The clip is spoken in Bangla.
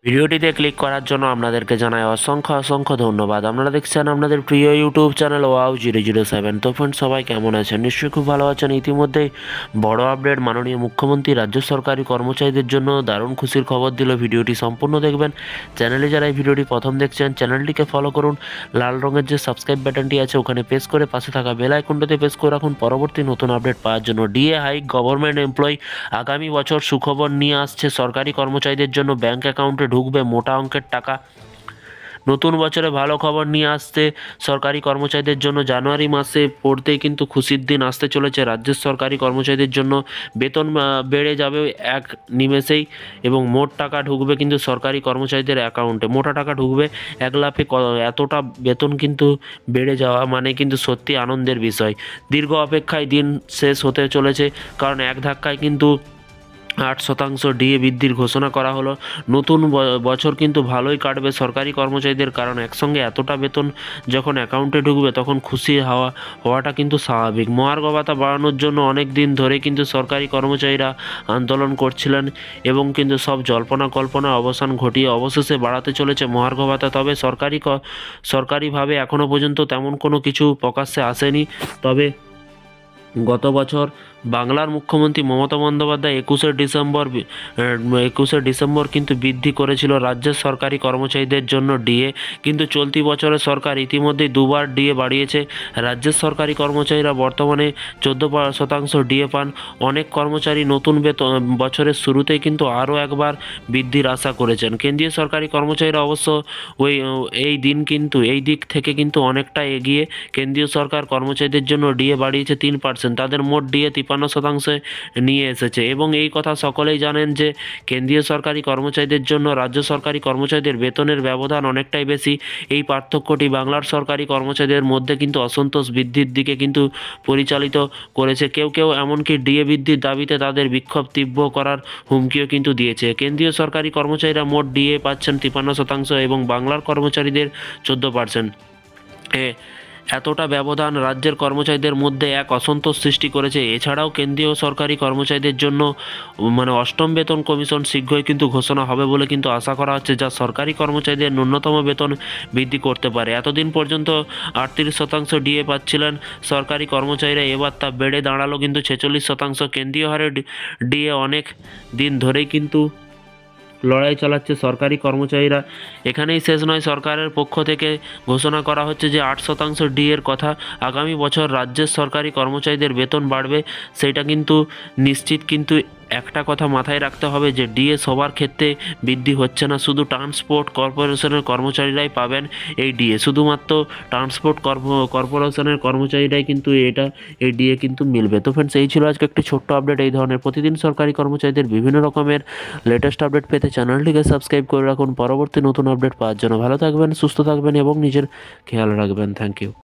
ভিডিওটিতে ক্লিক করার জন্য আপনাদেরকে জানাই অসংখ্য ধন্যবাদ। আপনারা দেখছেন আপনাদের প্রিয় ইউটিউব চ্যানেল wow007। তো ফ্রেন্ড, সবাই কেমন আছেন? নিশ্চয়ই খুব ভালো আছেন। ইতিমধ্যেই বড় আপডেট, মাননীয় মুখ্যমন্ত্রী রাজ্য সরকারি কর্মচারীদের জন্য দারুণ খুশির খবর দিল। ভিডিওটি সম্পূর্ণ দেখবেন। চ্যানেলে যারা এই ভিডিওটি প্রথম দেখছেন, চ্যানেলটিকে ফলো করুন। লাল রঙের যে সাবস্ক্রাইব বাটনটি আছে ওখানে প্রেস করে পাশে থাকা বেল আইকনটিতে প্রেস করে রাখুন পরবর্তী নতুন আপডেট পাওয়ার জন্য। ডিএ হাইক, গভর্নমেন্ট এমপ্লয়ি আগামী বছর সুখবর নিয়ে আসছে। সরকারি কর্মচারীদের জন্য ব্যাংক অ্যাকাউন্টে ঢুকবে মোটা অঙ্কের টাকা। নতুন বছরে ভালো খবর নিয়ে আসতে সরকারি কর্মচারীদের জন্য জানুয়ারি মাসে পড়তেই কিন্তু খুশির দিন আসতে চলেছে রাজ্যের সরকারি কর্মচারীদের জন্য। বেতন বেড়ে যাবে এক নিমেষেই এবং মোট টাকা ঢুকবে কিন্তু সরকারি কর্মচারীদের অ্যাকাউন্টে। মোটা টাকা ঢুকবে এক লাফে। এতটা বেতন কিন্তু বেড়ে যাওয়া মানে কিন্তু সত্যি আনন্দের বিষয়। দীর্ঘ অপেক্ষায় দিন শেষ হতে চলেছে, কারণ এক ধাক্কায় কিন্তু 8% ডিএ বৃদ্ধির ঘোষণা করা হলো। নতুন বছর কিন্তু ভালোই কাটবে সরকারি কর্মচারীদের, কারণ একসঙ্গে এতটা বেতন যখন অ্যাকাউন্টে ঢুকবে তখন খুশি হওয়াটা কিন্তু স্বাভাবিক। মহার্ঘ ভাতা বাড়ানোর জন্য অনেক দিন ধরে কিন্তু সরকারি কর্মচারীরা আন্দোলন করছিলেন এবং কিন্তু সব জল্পনা কল্পনা অবসান ঘটিয়ে অবশেষে বাড়াতে চলেছে মহার্ঘ ভাতা। তবে সরকারিভাবে এখনও পর্যন্ত তেমন কোনো কিছু প্রকাশ্যে আসেনি। তবে গত বছর বাংলার মুখ্যমন্ত্রী মমতা বন্দ্যোপাধ্যায় 21শে ডিসেম্বর কিন্তু বৃদ্ধি করেছিল রাজ্যের সরকারি কর্মচারীদের জন্য ডিএ। কিন্তু চলতি বছরে সরকার ইতিমধ্যেই দুবার ডিএ বাড়িয়েছে। রাজ্যের সরকারি কর্মচারীরা বর্তমানে 14% ডিএ পান। অনেক কর্মচারী নতুন বছরের শুরুতেই কিন্তু আরও একবার বৃদ্ধির আশা করেছেন। কেন্দ্রীয় সরকারি কর্মচারীরা অবশ্য এই দিক থেকে কিন্তু অনেকটা এগিয়ে। কেন্দ্রীয় সরকার কর্মচারীদের জন্য ডিএ বাড়িয়েছে 3%। তাদের মোট ডিএ 53% নিয়ে এসেছে এবং এই কথা সকলেই জানেন যে কেন্দ্রীয় সরকারি কর্মচারীদের জন্য রাজ্য সরকারি কর্মচারীদের বেতনের ব্যবধান অনেকটাই বেশি। এই পার্থক্যটি বাংলার সরকারি কর্মচারীদের মধ্যে কিন্তু অসন্তোষ বৃদ্ধির দিকে কিন্তু পরিচালিত করেছে। কেউ এমনকি ডিএ বৃদ্ধির দাবিতে তাদের বিক্ষোভ তীব্র করার হুমকিও কিন্তু দিয়েছে। কেন্দ্রীয় সরকারি কর্মচারীরা মোট ডিএ পাচ্ছেন 53% এবং বাংলার কর্মচারীদের 14%। এতটা ব্যবধান রাজ্যের কর্মচারীদের মধ্যে এক অসন্তোষ সৃষ্টি করেছে। এছাড়াও কেন্দ্রীয় সরকারি কর্মচারীদের জন্য অষ্টম বেতন কমিশন শীঘ্রই কিন্তু ঘোষণা হবে বলে কিন্তু আশা করা হচ্ছে, যা সরকারি কর্মচারীদের ন্যূনতম বেতন বৃদ্ধি করতে পারে। এতদিন পর্যন্ত 38% ডিএ পাচ্ছিলেন সরকারি কর্মচারীরা, এবার তা বেড়ে দাঁড়ালো কিন্তু 46%। কেন্দ্রীয় হারে ডিএ অনেক দিন ধরেই কিন্তু লড়াই চালাচ্ছে সরকারি কর্মচারীরা। এখানেই শেষ নয়, সরকারের পক্ষ থেকে ঘোষণা করা হচ্ছে যে 8% ডিএর কথা। আগামী বছর রাজ্যের সরকারি কর্মচারীদের বেতন বাড়বে, সেটা কিন্তু নিশ্চিত। কিন্তু একটা কথা মাথায় রাখতে হবে যে ডিএ সবার ক্ষেত্রে বৃদ্ধি হচ্ছে না। শুধু ট্রান্সপোর্ট কর্পোরেশনের কর্মচারীরাই পাবেন এই ডিএ। শুধুমাত্র ট্রান্সপোর্ট কর্পোরেশনের কর্মচারীরাই কিন্তু এই ডিএ কিন্তু মিলবে। তো ফ্রেন্ডস, এই ছিল আজকে একটি ছোট্ট আপডেট। এই ধরনের প্রতিদিন সরকারি কর্মচারীদের বিভিন্ন রকমের লেটেস্ট আপডেট পেতে চ্যানেলটিকে সাবস্ক্রাইব করে রাখুন পরবর্তী নতুন আপডেট পাওয়ার জন্য। ভালো থাকবেন, সুস্থ থাকবেন এবং নিজের খেয়াল রাখবেন। Thank you.